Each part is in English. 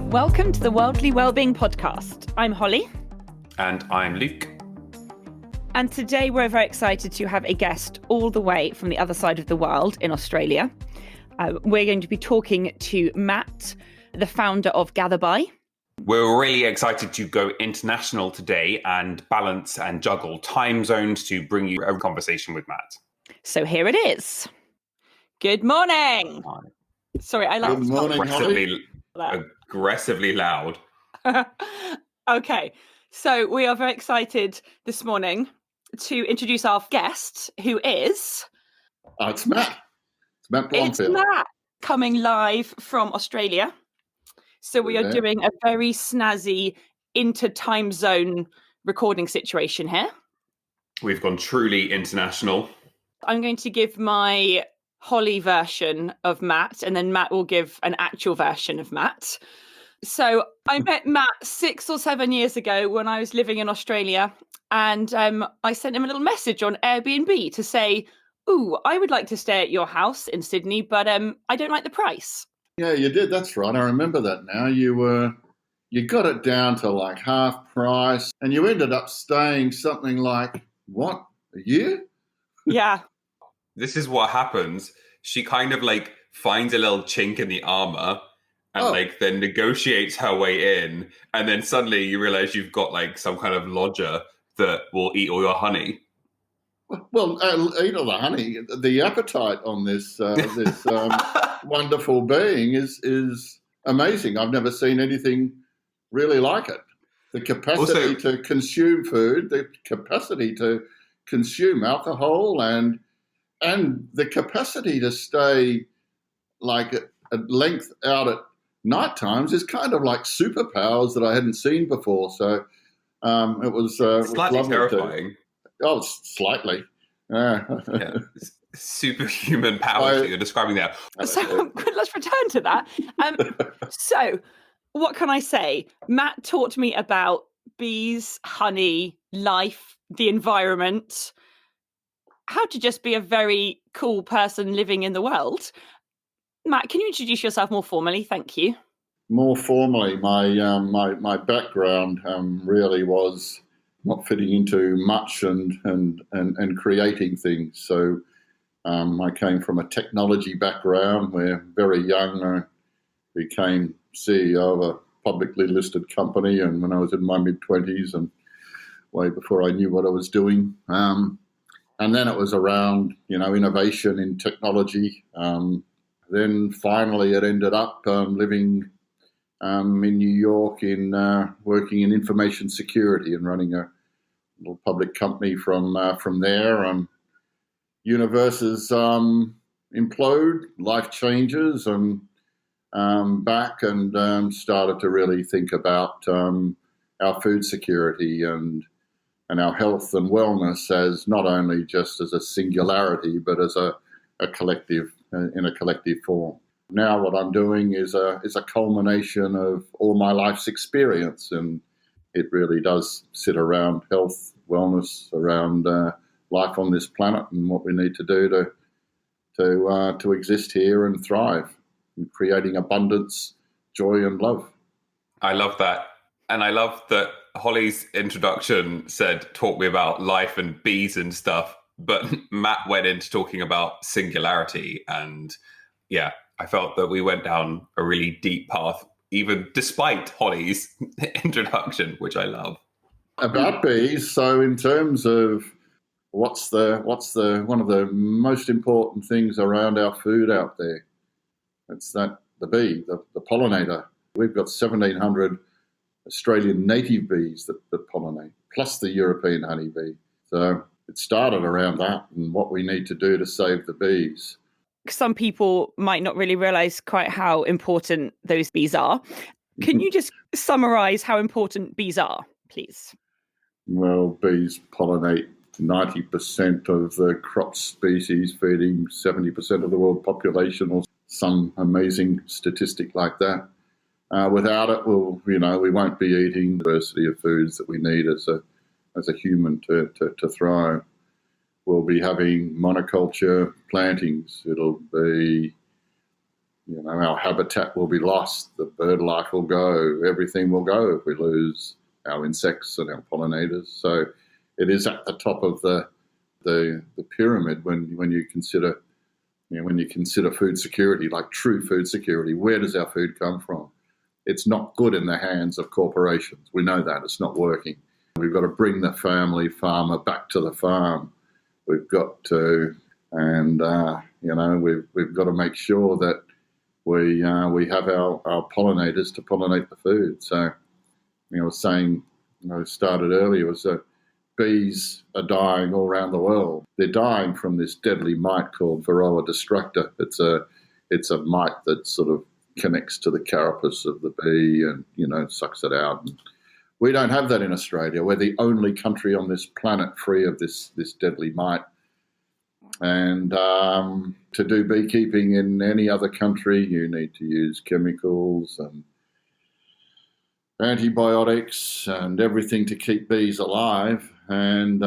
Welcome to the Worldly Wellbeing podcast. I'm Holly. And I'm Luke. And today we're very excited to have a guest all the way from the other side of the world in Australia. We're going to be talking to Matt, the founder of Gatherby. We're really excited to go international today and balance and juggle time zones to bring you a conversation with Matt. So here it is. Good morning. Hi. Sorry, I laughed. Good morning, Aggressively loud. Okay, so we are very excited this morning to introduce our guest, who is... It's Matt. It's Matt Blomfield. It's Matt, coming live from Australia. So we are doing a very snazzy inter-time zone recording situation here. We've gone truly international. I'm going to give my Holly version of Matt, and then Matt will give an actual version of Matt. So I met Matt 6 or 7 years ago when I was living in Australia, and I sent him a little message on Airbnb to say, "Ooh, I would like to stay at your house in Sydney, but I don't like the price." Yeah, you did. That's right. I remember that now. You got it down to like half price, and you ended up staying something like, what, a year? Yeah. This is what happens. She kind of finds a little chink in the armor and then negotiates her way in. And then suddenly you realize you've got some kind of lodger that will eat all your honey. Well, eat all the honey. The appetite on this wonderful being is amazing. I've never seen anything really like it. The capacity to consume food, the capacity to consume alcohol, and the capacity to stay at length out at night times is kind of like superpowers that I hadn't seen before. So it was slightly terrifying. Slightly. Yeah. Superhuman powers that you're describing there. So let's return to that. So what can I say? Matt taught me about bees, honey, life, the environment, how to just be a very cool person living in the world. Matt, can you introduce yourself more formally? Thank you. More formally, my background really was not fitting into much and creating things. So I came from a technology background where very young I became CEO of a publicly listed company, and when I was in my mid-20s and way before I knew what I was doing. And then it was around, innovation in technology. Then finally it ended up living in New York working in information security and running a little public company from there. Universes implode, life changes, and back and started to really think about our food security and our health and wellness as not only just as a singularity, but as a collective, in a collective form. Now what I'm doing is a culmination of all my life's experience, and it really does sit around health, wellness, around life on this planet and what we need to do to exist here and thrive, and creating abundance, joy, and love. I love that. And I love that Holly's introduction said, talk me about life and bees and stuff. But Matt went into talking about singularity. And yeah, I felt that we went down a really deep path, even despite Holly's introduction, which I love. About bees, so in terms of what's the one of the most important things around our food out there, it's the bee, the pollinator. We've got 1,700 Australian native bees that pollinate, plus the European honeybee. So it started around that and what we need to do to save the bees. Some people might not really realise quite how important those bees are. Can you just summarise how important bees are, please? Well, bees pollinate 90% of the crop species, feeding 70% of the world population, or some amazing statistic like that. Without it, we won't be eating the diversity of foods that we need as a human to thrive. we'll be having monoculture plantings. It'll be, our habitat will be lost. The bird life will go. Everything will go if we lose our insects and our pollinators. So it is at the top of the pyramid when you consider food security, like true food security. Where does our food come from? It's not good in the hands of corporations. We know that. It's not working. We've got to bring the family farmer back to the farm. We've got to, and we've got to make sure that we have our pollinators to pollinate the food. So, I was saying, started earlier, was that bees are dying all around the world. They're dying from this deadly mite called Varroa destructor. It's a mite that sort of connects to the carapace of the bee and, sucks it out. And we don't have that in Australia. We're the only country on this planet free of this deadly mite. And to do beekeeping in any other country, you need to use chemicals and antibiotics and everything to keep bees alive. And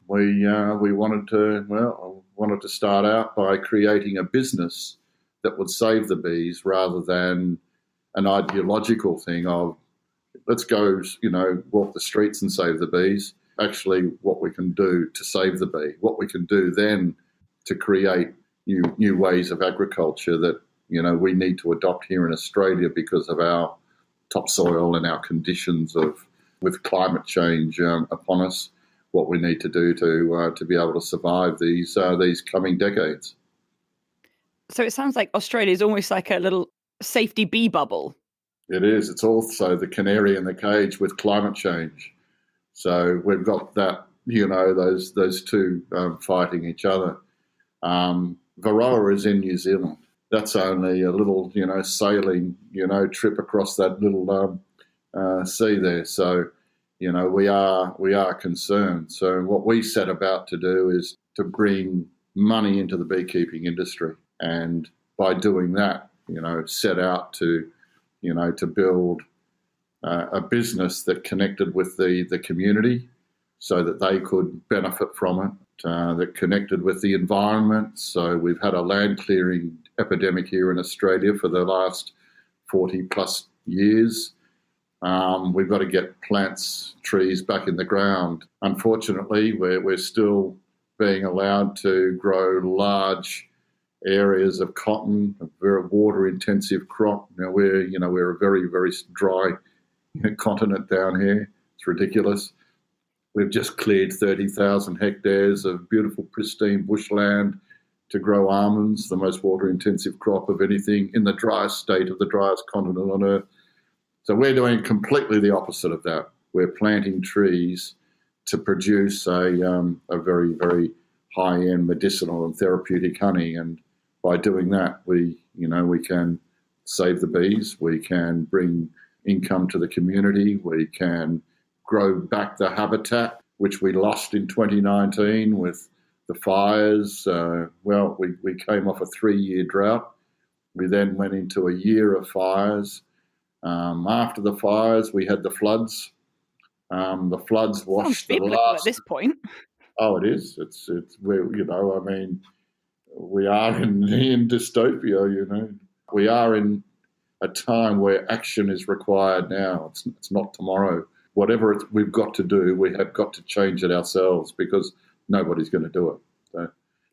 we wanted to start out by creating a business that would save the bees rather than an ideological thing of let's go, walk the streets and save the bees. Actually, what we can do to save the bee, what we can do then to create new ways of agriculture that, we need to adopt here in Australia because of our topsoil and our conditions with climate change upon us, what we need to do to be able to survive these coming decades. So it sounds like Australia is almost like a little safety bee bubble. It is. It's also the canary in the cage with climate change. So we've got that, those two fighting each other. Varroa is in New Zealand. That's only a little, sailing, trip across that little sea there. So, we are concerned. So what we set about to do is to bring money into the beekeeping industry. And by doing that, set out to build a business that connected with the community so that they could benefit from it, that connected with the environment. So we've had a land clearing epidemic here in Australia for the last 40 plus years. We've got to get plants, trees back in the ground. Unfortunately, we're still being allowed to grow large areas of cotton, a very water-intensive crop. Now we're a very, very dry continent down here. It's ridiculous. We've just cleared 30,000 hectares of beautiful, pristine bushland to grow almonds, the most water-intensive crop of anything in the driest state of the driest continent on Earth. So we're doing completely the opposite of that. We're planting trees to produce a very, very high-end medicinal and therapeutic honey. And by doing that, we can save the bees, we can bring income to the community, we can grow back the habitat, which we lost in 2019 with the fires. We came off a 3-year drought. We then went into a year of fires. After the fires, we had the floods. The floods washed the last. At this point. Oh, it is. It's we are in dystopia. We are in a time where action is required now. It's not tomorrow. Whatever we've got to do, we have got to change it ourselves because nobody's going to do it. So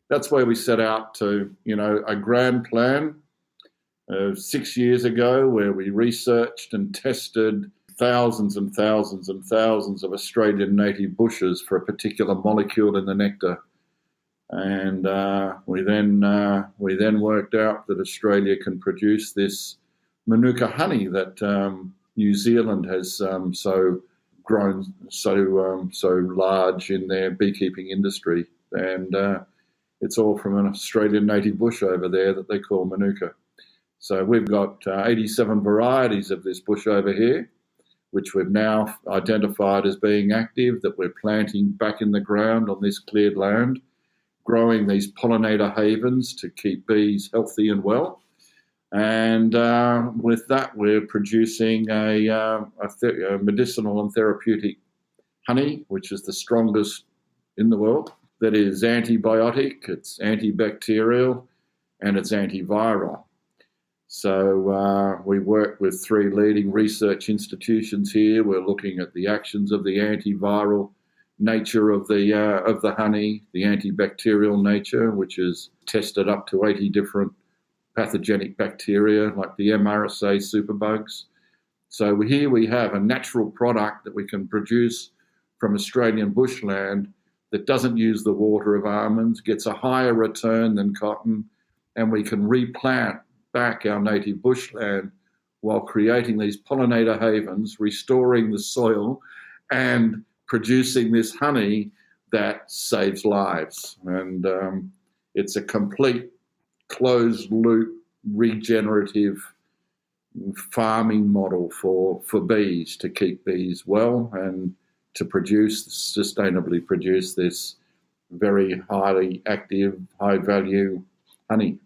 that's where we set out to, a grand plan 6 years ago where we researched and tested thousands and thousands and thousands of Australian native bushes for a particular molecule in the nectar. And we then worked out that Australia can produce this Manuka honey that New Zealand has grown so large in their beekeeping industry. And it's all from an Australian native bush over there that they call Manuka. So we've got 87 varieties of this bush over here, which we've now identified as being active, that we're planting back in the ground on this cleared land, growing these pollinator havens to keep bees healthy and well. And with that, we're producing a medicinal and therapeutic honey, which is the strongest in the world. that is antibiotic, it's antibacterial, and it's antiviral. So we work with 3 leading research institutions here. We're looking at the actions of the antiviral nature of the honey, the antibacterial nature, which is tested up to 80 different pathogenic bacteria like the MRSA superbugs. So here we have a natural product that we can produce from Australian bushland that doesn't use the water of almonds, gets a higher return than cotton, and we can replant back our native bushland while creating these pollinator havens, restoring the soil, and producing this honey that saves lives. And it's a complete closed-loop regenerative farming model for bees, to keep bees well and to sustainably produce this very highly active, high-value honey.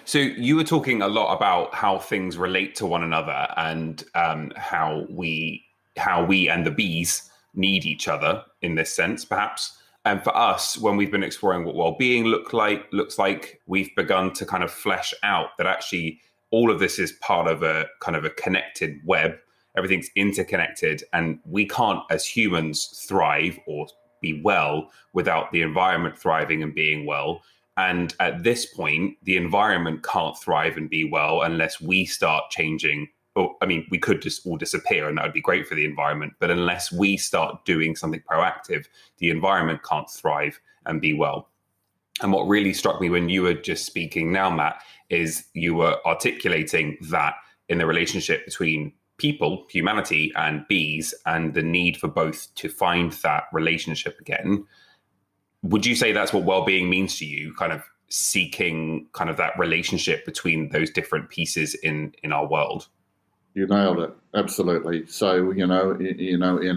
So you were talking a lot about how things relate to one another and how we and the bees need each other in this sense, perhaps. And for us, when we've been exploring what well-being looks like, we've begun to kind of flesh out that actually all of this is part of a kind of a connected web. Everything's interconnected, and we can't, as humans, thrive or be well without the environment thriving and being well. And at this point, the environment can't thrive and be well unless we start changing. We could just all disappear and that would be great for the environment. But unless we start doing something proactive, the environment can't thrive and be well. And what really struck me when you were just speaking now, Matt, is you were articulating that in the relationship between people, humanity, and bees, and the need for both to find that relationship again. Would you say that's what well-being means to you, kind of seeking kind of that relationship between those different pieces in our world? You nailed it. Absolutely. So, in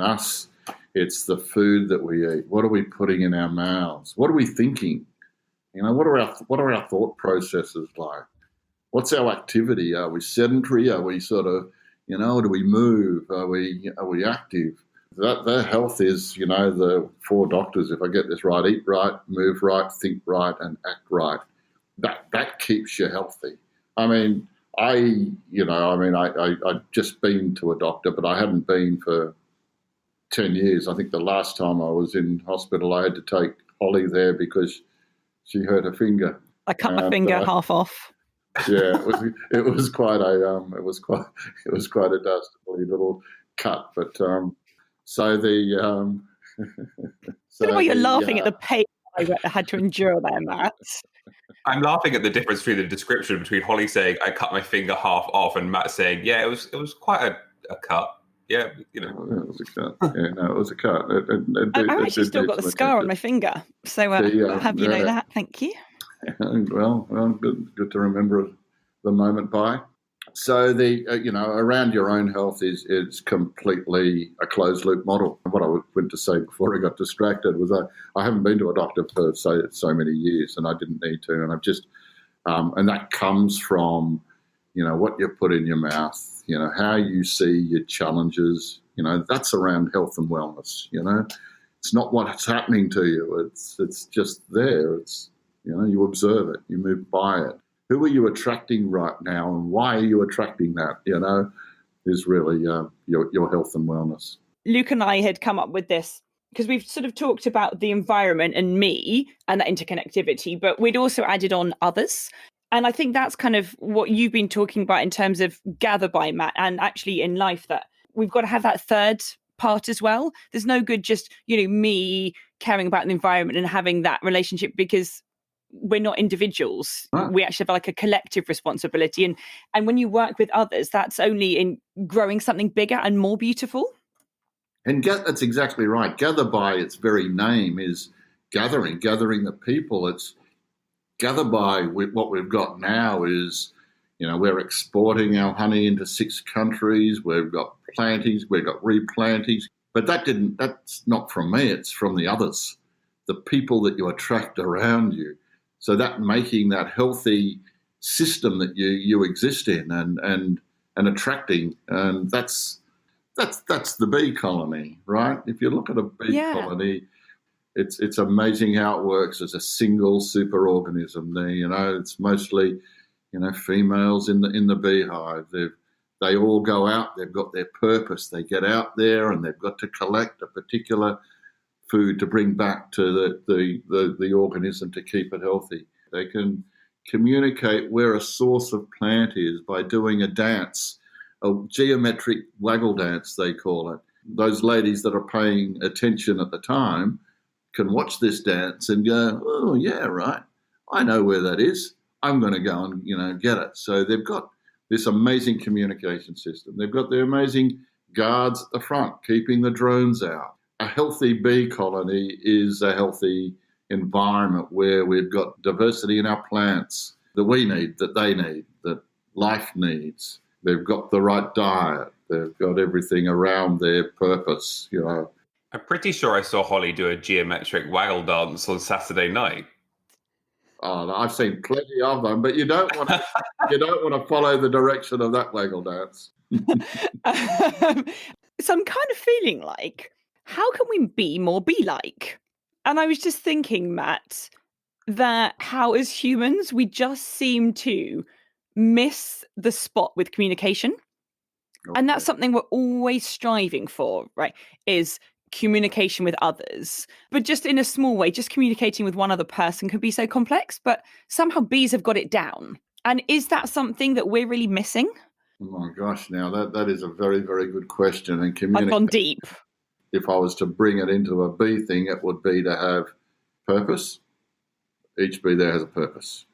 us, it's the food that we eat. What are we putting in our mouths? What are we thinking? What are our thought processes like? What's our activity? Are we sedentary? Are we sort of, do we move? Are we active? Their health is, the 4 doctors, if I get this right: eat right, move right, think right, and act right. That keeps you healthy. I'd just been to a doctor, but I hadn't been for 10 years. I think the last time I was in hospital, I had to take Holly there because she hurt her finger. I cut my finger half off. Yeah, it was quite a dastardly little cut, but so the I don't know why you're laughing at the pain I had to endure there, Matt. I'm laughing at the difference between the description between Holly saying I cut my finger half off and Matt saying, yeah, it was quite a cut. Yeah, it was a cut. Yeah, no, it was a cut. I've actually still got the scar on my finger, so have you know that? Thank you. Well, good to remember the moment by. So around your own health is completely a closed loop model. What I went to say before I got distracted was I haven't been to a doctor for so many years, and I didn't need to, and I've just and that comes from what you put in your mouth, how you see your challenges. That's around health and wellness. It's not what's happening to you. It's just there. It's you observe it, you move by it. Who are you attracting right now, and why are you attracting that? Is really your health and wellness. Luke and I had come up with this because we've sort of talked about the environment and me and that interconnectivity, but we'd also added on others. And I think that's kind of what you've been talking about in terms of Gatherby, Matt, and actually in life, that we've got to have that third part as well. There's no good just, me caring about the environment and having that relationship, because we're not individuals. We actually have like a collective responsibility. And when you work with others, that's only in growing something bigger and more beautiful. And that's exactly right. Gatherby, its very name, is gathering the people. It's Gatherby. What we've got now is, we're exporting our honey into 6 countries. We've got plantings, we've got replantings. But that's not from me, it's from the others, the people that you attract around you. So that making that healthy system that you exist in and attracting, and that's the bee colony, right? If you look at a bee colony, It's amazing how it works as a single superorganism. It's mostly, females in the beehive. They all go out. They've got their purpose. They get out there and they've got to collect a particular food to bring back to the organism to keep it healthy. They can communicate where a source of plant is by doing a dance, a geometric waggle dance, they call it. Those ladies that are paying attention at the time can watch this dance and go, oh, yeah, right, I know where that is. I'm going to go and, get it. So they've got this amazing communication system. They've got their amazing guards at the front, keeping the drones out. A healthy bee colony is a healthy environment where we've got diversity in our plants that we need, that they need, that life needs. They've got the right diet. They've got everything around their purpose, I'm pretty sure I saw Holly do a geometric waggle dance on Saturday night. Oh, I've seen plenty of them, but you don't want to follow the direction of that waggle dance. So I'm kind of feeling like, how can we be more bee-like? And I was just thinking, Matt, that how as humans we just seem to miss the spot with communication. Okay. And that's something we're always striving for, right? Is communication with others, but just in a small way. Just communicating with one other person can be so complex, but somehow bees have got it down. And is that something that we're really missing? Oh my gosh, now that is a very, very good question. And I've gone deep. If I was to bring it into a bee thing, it would be to have purpose. Each bee there has a purpose.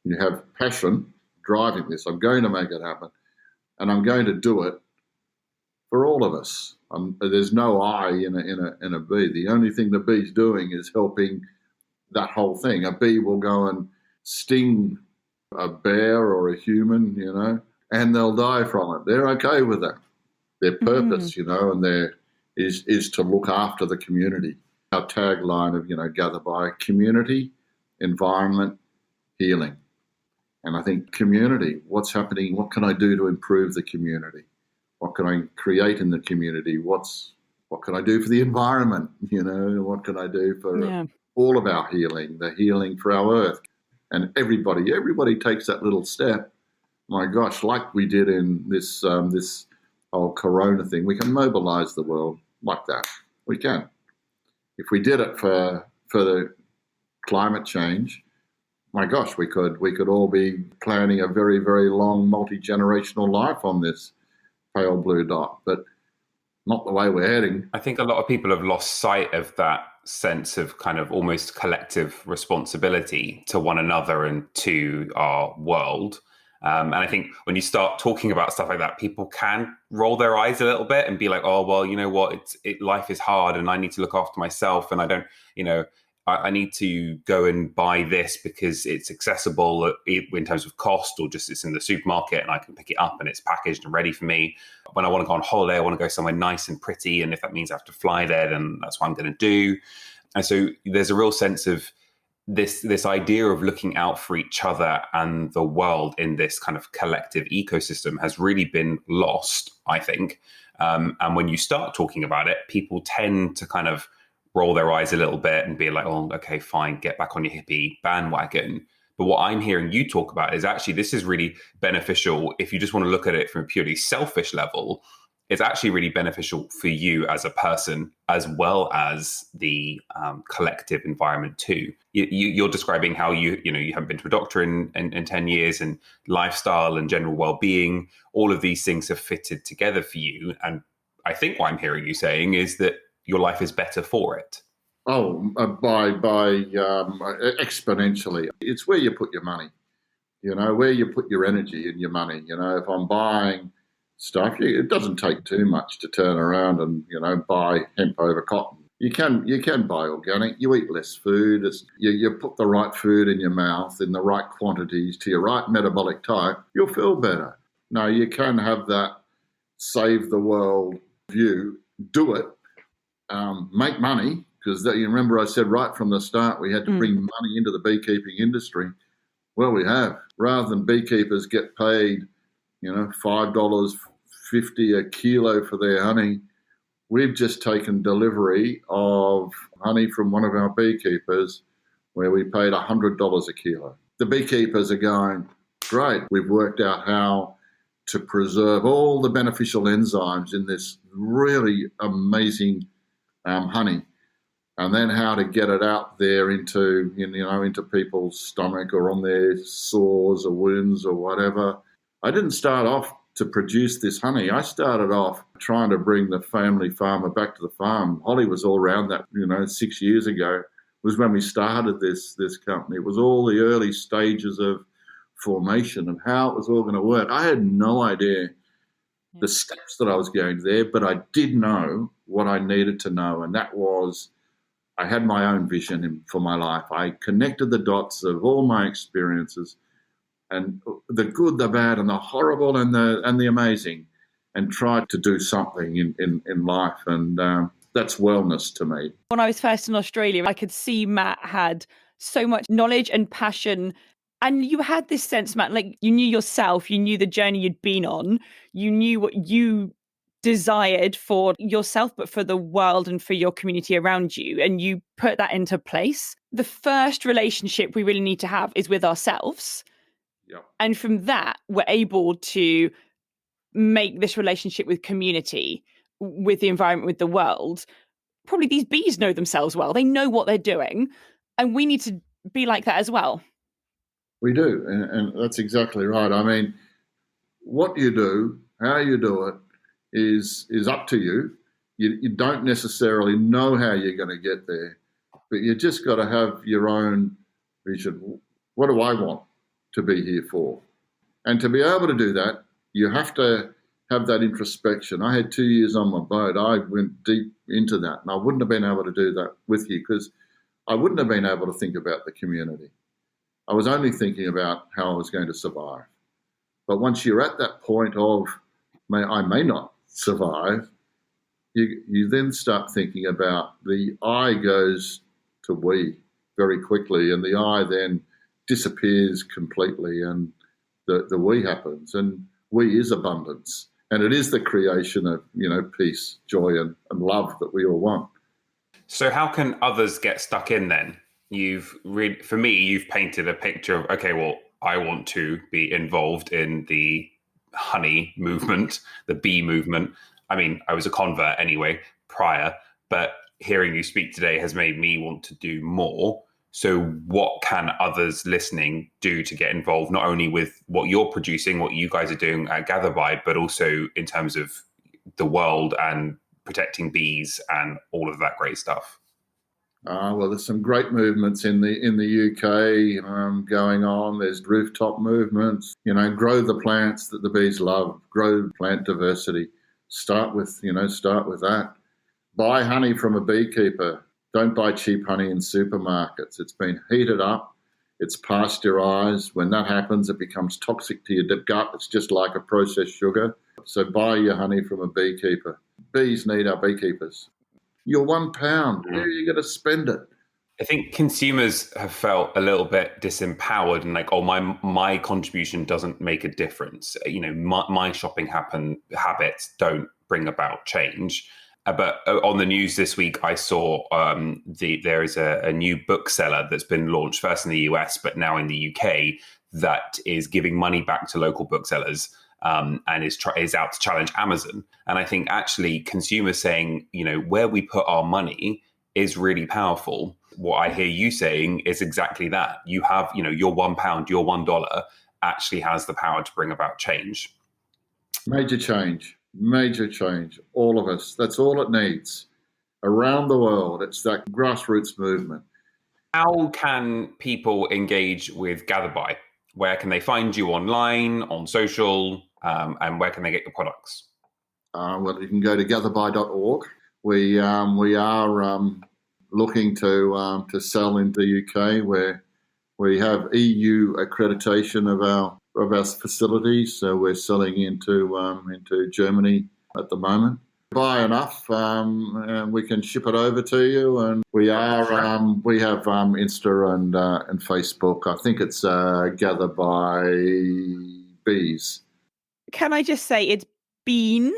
You have passion driving this. I'm going to make it happen, and I'm going to do it for all of us. There's no I in a bee. The only thing the bee's doing is helping that whole thing. A bee will go and sting a bear or a human, and they'll die from it. They're okay with that. Their purpose, and their is to look after the community. Our tagline of, Gatherby, community, environment, healing. And I think community, what's happening? What can I do to improve the community? What can I create in the community? What can I do for the environment? What can I do for all of our healing, the healing for our earth? And everybody takes that little step. My gosh, like we did in this whole corona thing, we can mobilize the world like that. We can. If we did it for the climate change, my gosh, we could all be planning a very, very long multi-generational life on this pale blue dot, but not the way we're heading. I think a lot of people have lost sight of that sense of kind of almost collective responsibility to one another and to our world. And I think when you start talking about stuff like that, people can roll their eyes a little bit and be like, oh, well, you know what, life is hard and I need to look after myself and I don't, I need to go and buy this because it's accessible in terms of cost, or just it's in the supermarket and I can pick it up and it's packaged and ready for me. When I want to go on holiday, I want to go somewhere nice and pretty. And if that means I have to fly there, then that's what I'm going to do. And so there's a real sense of this idea of looking out for each other and the world in this kind of collective ecosystem has really been lost, I think. And when you start talking about it, people tend to kind of roll their eyes a little bit and be like, oh, okay, fine, get back on your hippie bandwagon. But what I'm hearing you talk about is actually this is really beneficial. If you just want to look at it from a purely selfish level, it's actually really beneficial for you as a person, as well as the collective environment too. You're describing how you haven't been to a doctor in 10 years, and lifestyle and general well-being, all of these things have fitted together for you. And I think what I'm hearing you saying is that your life is better for it. Oh, by exponentially. It's where you put your money, where you put your energy and your money. If I'm buying stuff, it doesn't take too much to turn around and, buy hemp over cotton. You can buy organic. You eat less food. You put the right food in your mouth in the right quantities to your right metabolic type, you'll feel better. No, you can have that save the world view. Do it. Make money, because you remember I said right from the start we had to bring money into the beekeeping industry. Well, we have. Rather than beekeepers get paid, $5.50 a kilo for their honey, we've just taken delivery of honey from one of our beekeepers where we paid $100 a kilo. The beekeepers are going, great, we've worked out how to preserve all the beneficial enzymes in this really amazing honey, and then how to get it out there into people's stomach or on their sores or wounds or whatever. I didn't start off to produce this honey. I started off trying to bring the family farmer back to the farm. Holly was all around that, 6 years ago was when we started this company. It was all the early stages of formation of how it was all going to work. I had no idea the steps that I was going there, but I did know what I needed to know, and that was I had my own vision for my life. I connected the dots of all my experiences, and the good, the bad, and the horrible, and the amazing, and tried to do something in life, and that's wellness to me. When I was first in Australia, I could see Matt had so much knowledge and passion. And you had this sense, Matt, like you knew yourself, you knew the journey you'd been on, you knew what you desired for yourself, but for the world and for your community around you. And you put that into place. The first relationship we really need to have is with ourselves. Yep. And from that, we're able to make this relationship with community, with the environment, with the world. Probably these bees know themselves well. They know what they're doing. And we need to be like that as well. We do, and that's exactly right. I mean, what you do, how you do it, is up to you. You don't necessarily know how you're going to get there, but you just got to have your own vision. What do I want to be here for? And to be able to do that, you have to have that introspection. I had 2 years on my boat. I went deep into that, and I wouldn't have been able to do that with you because I wouldn't have been able to think about the community. I was only thinking about how I was going to survive. But once you're at that point of, I may not survive, you then start thinking about the I goes to we very quickly, and the I then disappears completely, and the we happens. And we is abundance. And it is the creation of, peace, joy, and love that we all want. So how can others get stuck in then? For me, you've painted a picture of, okay, well, I want to be involved in the honey movement, the bee movement. I mean, I was a convert anyway prior, but hearing you speak today has made me want to do more. So what can others listening do to get involved, not only with what you're producing, what you guys are doing at Gatherby, but also in terms of the world and protecting bees and all of that great stuff? Well, there's some great movements in the UK going on. There's rooftop movements. Grow the plants that the bees love. Grow plant diversity. Start with that. Buy honey from a beekeeper. Don't buy cheap honey in supermarkets. It's been heated up. It's pasteurized. When that happens, it becomes toxic to your gut. It's just like a processed sugar. So buy your honey from a beekeeper. Bees need our beekeepers. Your £1, where are you going to spend it? I think consumers have felt a little bit disempowered and like, oh, my contribution doesn't make a difference. My shopping habits don't bring about change. But on the news this week, I saw there is a new bookseller that's been launched first in the US, but now in the UK, that is giving money back to local booksellers. And is out to challenge Amazon. And I think actually consumers saying, where we put our money is really powerful. What I hear you saying is exactly that. You have, your £1, your $1 actually has the power to bring about change. Major change. All of us. That's all it needs. Around the world, it's that grassroots movement. How can people engage with Gatherby? Where can they find you online, on social, and where can they get your products? Well, you can go to gatherby.org. We are looking to sell in the UK, where we have EU accreditation of our facilities. So we're selling into Germany at the moment. Buy enough, and we can ship it over to you. And we have Insta and Facebook. I think it's Gatherby Bees. Can I just say it's been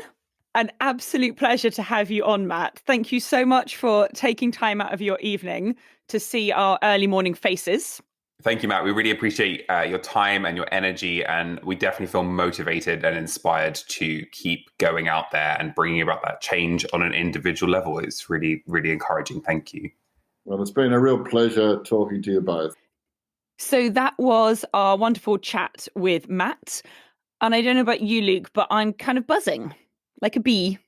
An absolute pleasure to have you on, Matt. Thank you so much for taking time out of your evening to see our early morning faces. Thank you, Matt. We really appreciate your time and your energy, and we definitely feel motivated and inspired to keep going out there and bringing about that change on an individual level. It's really, really encouraging. Thank you. Well, it's been a real pleasure talking to you both. So that was our wonderful chat with Matt. And I don't know about you, Luke, but I'm kind of buzzing like a bee.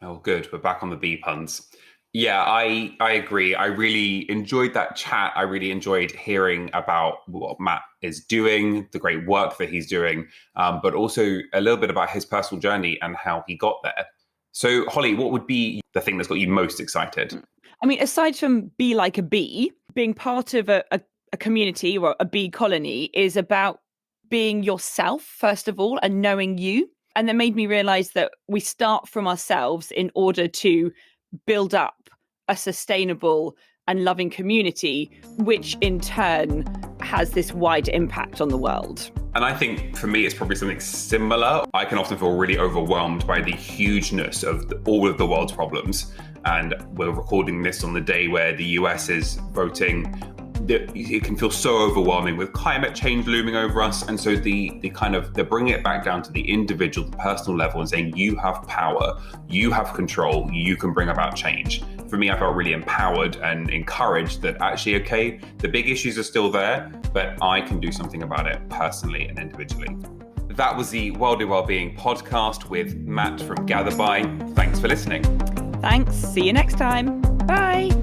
Oh, good. We're back on the bee puns. Yeah, I agree. I really enjoyed that chat. I really enjoyed hearing about what Matt is doing, the great work that he's doing, but also a little bit about his personal journey and how he got there. So, Holly, what would be the thing that's got you most excited? I mean, aside from Be Like a Bee, being part of a community or a bee colony is about being yourself, first of all, and knowing you. And that made me realize that we start from ourselves in order to build up a sustainable and loving community, which in turn has this wide impact on the world. And I think for me, it's probably something similar. I can often feel really overwhelmed by the hugeness of all of the world's problems. And we're recording this on the day where the US is voting. It can feel so overwhelming with climate change looming over us. And so they're bringing it back down to the individual, the personal level and saying, you have power, you have control, you can bring about change. For me, I felt really empowered and encouraged that actually, okay, the big issues are still there, but I can do something about it personally and individually. That was the Worldly Wellbeing podcast with Matt from Gatherby. Thanks for listening. Thanks. See you next time. Bye.